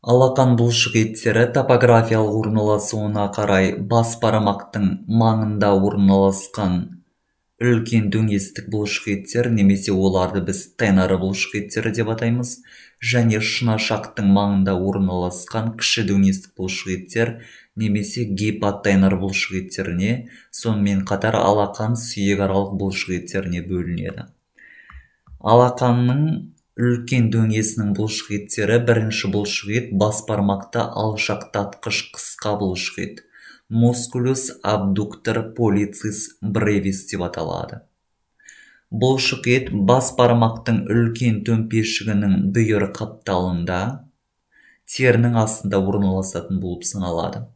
Алақан бұлшық еттері топографиялық орналасуына қарай бас бармақтың маңында орналасқан үлкен дөңестік бұлшық еттер, немесе оларды біз тенары бұлшық еттері деп атаймыз, және шынашақтың маңында орналасқан кіші дөңестік бұлшық еттер, немесе гипотенор бұлшық еттеріне, сонымен қатар алақан сүйекаралық бұлшық еттеріне бөлінеді. Алақанның үлкен дөңесінің бұлшық еттері: бірінші бұлшық ет бас бармақты алшақтатқыш қысқа бұлшық ет, мускулус абдуктор полицис бревис деп аталады. Бұлшық ет бас бармақтың үлкен төмпешігінің бүйір қапталында, терінің астында орналасатын болып саналады.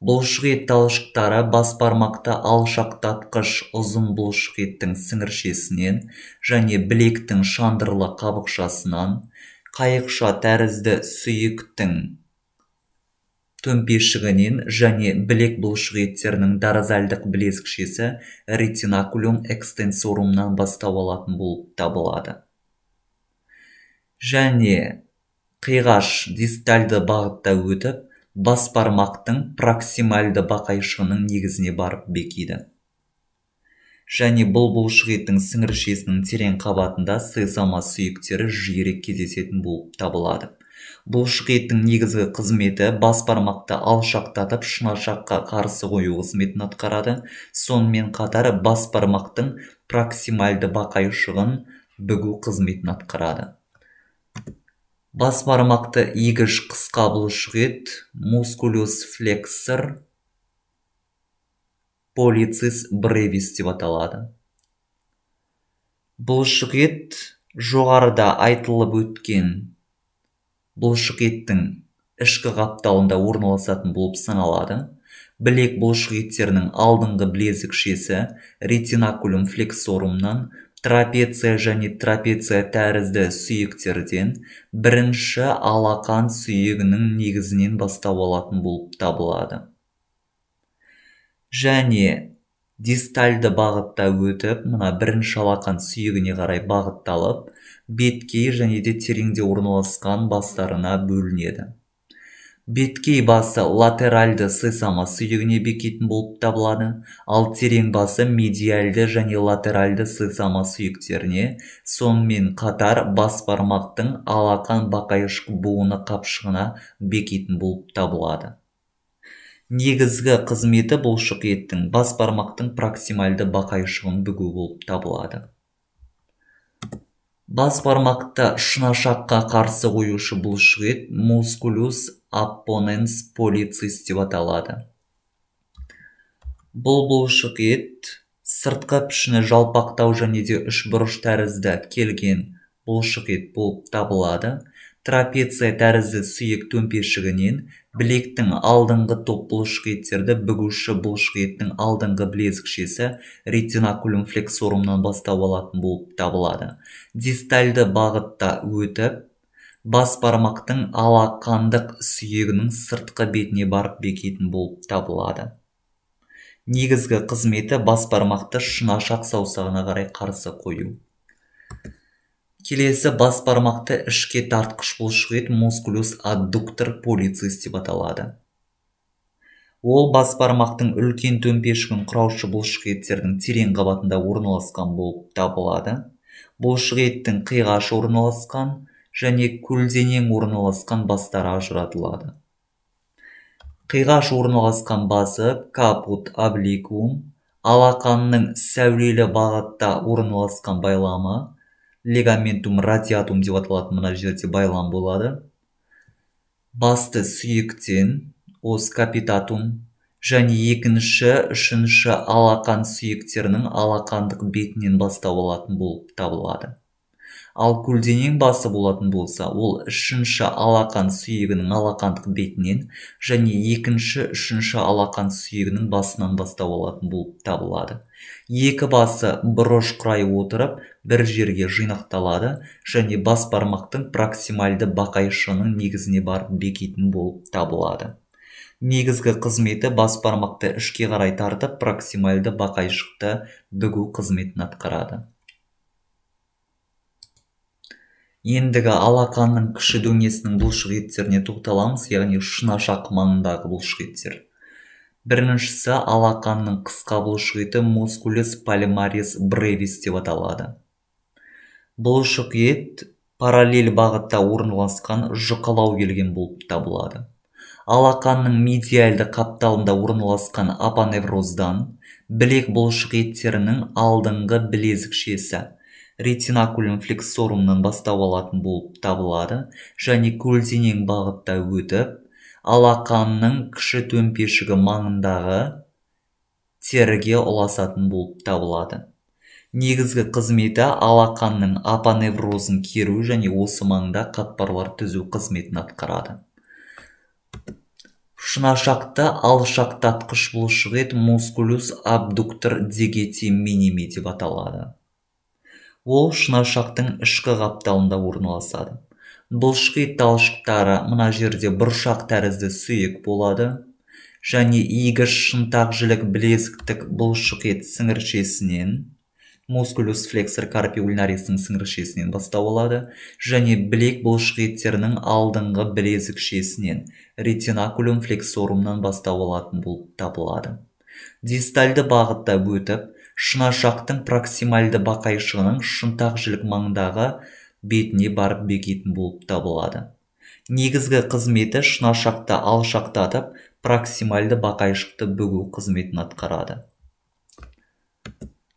Бұлшық ет талшықтары бас бармақты алшақтатқыш ұзын бұлшық еттің сіңіршесінен және білектің шандырлы қабықшасынан, қайықша тәрізді сүйектің төмпешігінен және білек бұлшық еттерінің доразальдық білезікшесі ретинакулум экстенсорумнан бастау алатын болып табылады. Және қиғаш дистальды бағытта өтіп, бас бармақтың проксимальды бақайшығының негізіне барып бекиді. Және бұл бұлшық еттің сіңіршесінің терең қабатында сесама сүйектері жиірек кездесетін болып табылады. Бұлшық еттің негізгі қызметі бас бармақты алшақтатып шынашаққа қарсы қою қызметін атқарады. Сонымен қатар бас бармақтың проксимальды бақайшығын бүгу қызметін атқарады. Бас бармақты иігіш қысқа бұлшық ет мускулус флексор полицис бревис деп аталады. Бұлшық ет жоғарыда айтылып өткен бұлшық еттің ішкі қапталында орналасатын болып саналады. Білек бұлшық еттерінің алдыңғы білезікшесі ретинакулум флексорумнан, трапеция және трапеция тәрізді сүйектерден бірінші алақан сүйегінің негізінен бастау алатын болып табылады. Және дистальды бағытта өтіп, мына бірінші алақан сүйегіне қарай бағытталып, беткей және де тереңде орналасқан бастарына бөлінеді. Беткей басы латеральды сесама сүйегіне бекитін болып табылады, ал терең басы медиальды және латеральды сесама сүйектеріне, сонымен қатар бас бармақтың алақан бақайшық буыны қапшығына бекитін болып табылады. Негізгі қызметі бұлшық еттің бас бармақтың проксимальды бақайшығын бүгу болып табылады. Бас бармақты шынашаққа қарсы қоюшы бұлшық ет мускулус аппоненс полицис деп аталады. Бұл бұлшық ет сыртқы пішіні жалпақтау және де үшбұрыш тәрізді келген бұлшық ет болып табылады. Трапеция тәрізді сүйек төмпешігінен білектің алдыңғы топ бұлшық еттерді бүгуші бұлшық еттің алдыңғы білезікшесі ретинакулум флексорумнан бастау алатын болып табылады. Дистальды бағытта өтіп, бас бармақтың алақандық сүйегінің сыртқы бетіне барып бекитін болып табылады. Негізгі қызметі бас бармақты шынашақ саусағына қарай қарсы қою. Келесі бас бармақты ішке тартқыш бұлшық ет мускулус аддуктор полицис деп аталады. Ол бас бармақтың үлкен төмпешігін құраушы бұлшық еттердің терең қабатында орналасқан болып табылады. Бұлшық еттің қиғаш орналасқан және көлденең орналасқан бастары ажыратылады. Қиғаш орналасқан басы капут обликум, алақанның сәулелі бағытта орналасқан байламы лигаментум радиатум деп аталатын мына жерде байлам болады. Басты сүйектен ос капитатум және екінші, үшінші алақан сүйектерінің алақандық бетінен бастау алатын болып табылады. Ал көлденең басы болатын болса, ол үшінші алақан сүйегінің алақандық бетінен және екінші, үшінші алақан сүйегінің басынан бастау алатын болып табылады. Екі басы бұрыш құрай отырып, бір жерге жинақталады және бас бармақтың проксимальды бақайшығының негізіне барып бекитін болып табылады. Негізгі қызметі бас бармақты ішке қарай тартып, проксимальды бақайшықты бүгу қызметін атқарады. Ендігі алақанның кіші дөңесінің бұлшық еттеріне тоқталамыз, яғни шынашақ маңындағы бұлшық еттер. Біріншісі алақанның қысқа бұлшық еті мускулус пальмарис бревис деп аталады. Бұлшық ет параллель бағытта орналасқан жұқалау келген болып табылады. Алақанның медиальды қапталында орналасқан апоневроздан білек бұлшық еттерінің алдыңғы білезікшесі ретинакулум флексорумнан бастау алатын болып табылады және көлденең бағытта өтіп, алақанның кіші төмпешігі маңындағы теріге ұласатын болып табылады. Негізгі қызметі алақанның апоневрозын керу және осы маңда қатпарлар түзу қызметін атқарады. Шынашақты алшақтатқыш бұлшық ет мускулус абдуктор дигити миними деп аталады. Ол шынашақтың ішкі қапталында орналасады. Бұлшық ет талшықтары мына жерде бұршақ тәрізді сұйық болады және игі шынтақ жілік білезіктік бұлшық ет сіңіршесінен мускулус флексор карпи ульнарисінің сіңіршесінен бастау алады және білек бұлшық еттерінің алдыңғы білезікшесінен ретинакулум флексорумнан бастау алатын болып табылады. Дистальды бағытта өтіп, шынашақтың проксимальды бақайшығының шынтақ жілік маңындағы бетіне барып бекетін болып табылады. Негізгі қызметі шынашақты алшақтатып, проксимальды бақайшықты бүгу қызметін атқарады.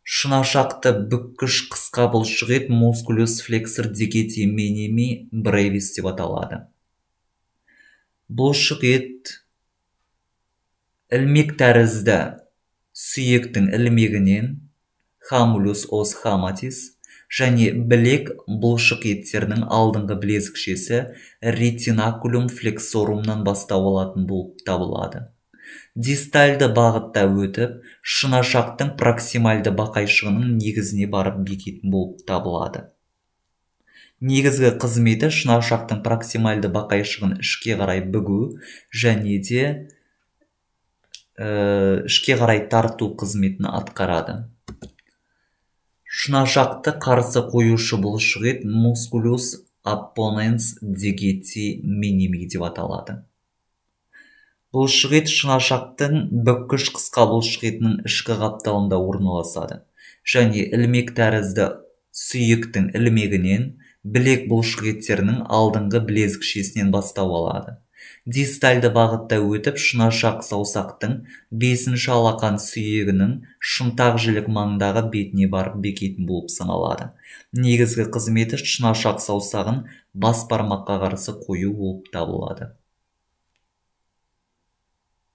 Шынашақты бүккіш қысқа бұлшық ет мускулус флексор дигити миними бревис деп аталады. Бұлшық ет ілмек тәрізді сүйектің ілмегінен хамулус ос хаматис және білек бұлшық еттерінің алдыңғы білезікшесі ретинакулум флексорумнан бастау алатын болып табылады. Дистальды бағытта өтіп, шынашақтың проксимальды бақайшығының негізіне барып бекетін болып табылады. Негізгі қызметі шынашақтың проксимальды бақайшығын ішке қарай бүгу және де ішке қарай тарту қызметін атқарады. Шынашақты қарсы қоюшы бұлшық ет мускулус аппоненс дигити миними деп аталады. Бұлшық ет шынашақтың бүккіш қысқа бұлшық етінің ішкі қапталында орналасады және ілмек тәрізді сүйектің ілмегінен білек бұлшық еттерінің алдыңғы білезікшесінен бастау алады. Дистальды бағытта өтіп, шынашақ саусақтың 5-ші алақан сүйегінің шынтақ жілік маңындағы бетіне барып бекетін болып саналады. Негізгі қызметі шынашақ саусағын бас бармаққа қарсы қою болып табылады.